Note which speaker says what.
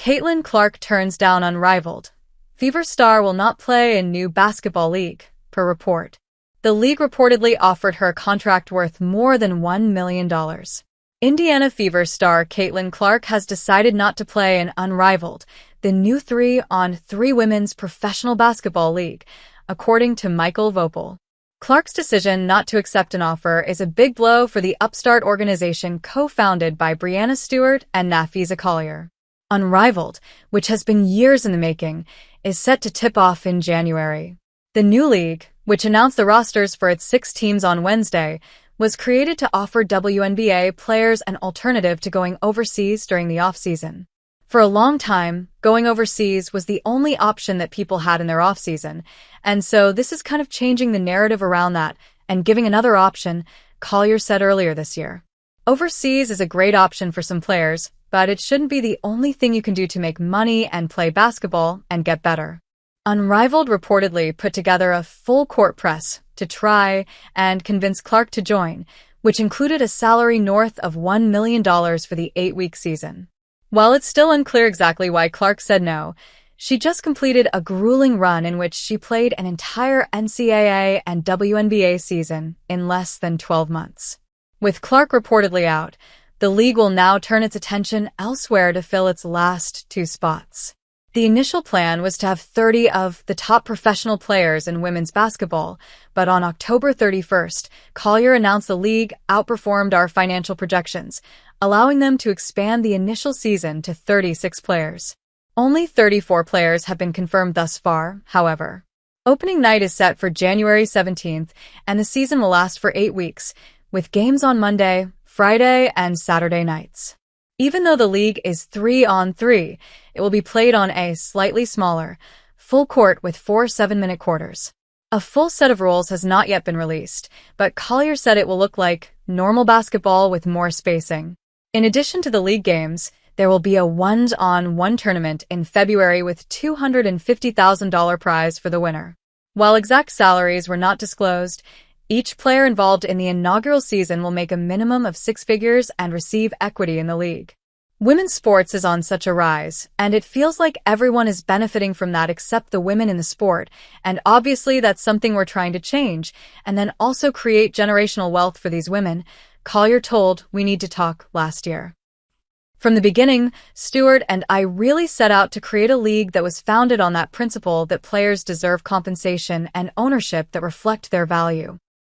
Speaker 1: Caitlin Clark turns down Unrivaled Fever star will not play in new basketball league, per report. The league reportedly offered her a contract worth more than $1 million. Indiana Fever star Caitlin Clark has decided not to play in Unrivaled, the new 3-on-3 women's professional basketball league, according to Michael Vopel. Clark's decision not to accept an offer is a big blow for the upstart organization co-founded by Breanna Stewart and Napheesa Collier. Unrivaled, which has been years in the making, is set to tip off in January. The new league, which announced the rosters for its 6 teams on Wednesday, was created to offer WNBA players an alternative to going overseas during the offseason. For a long time, going overseas was the only option that people had in their offseason, and so this is kind of changing the narrative around that and giving another option, Collier said earlier this year. Overseas is a great option for some players, but it shouldn't be the only thing you can do to make money and play basketball and get better. Unrivaled reportedly put together a full-court press to try and convince Clark to join, which included a salary north of $1 million for the 8-week season. While it's still unclear exactly why Clark said no, she just completed a grueling run in which she played an entire NCAA and WNBA season in less than 12 months. With Clark reportedly out, the league will now turn its attention elsewhere to fill its last 2 spots. The initial plan was to have 30 of the top professional players in women's basketball, but on October 31st, Collier announced the league outperformed our financial projections, allowing them to expand the initial season to 36 players. Only 34 players have been confirmed thus far, however. Opening night is set for January 17th, and the season will last for 8 weeks, with games on Monday, Friday, and Saturday nights. Even though the league is 3-on-3, it will be played on a slightly smaller, full court with 4 7-minute quarters. A full set of rules has not yet been released, but Collier said it will look like normal basketball with more spacing. In addition to the league games, there will be a 1-on-1 tournament in February with $250,000 prize for the winner. While exact salaries were not disclosed, each player involved in the inaugural season will make a minimum of 6 figures and receive equity in the league. Women's sports is on such a rise, and it feels like everyone is benefiting from that except the women in the sport, and obviously that's something we're trying to change, and then also create generational wealth for these women, Collier told We Need to Talk last year. From the beginning, Stewart and I really set out to create a league that was founded on that principle that players deserve compensation and ownership that reflect their value.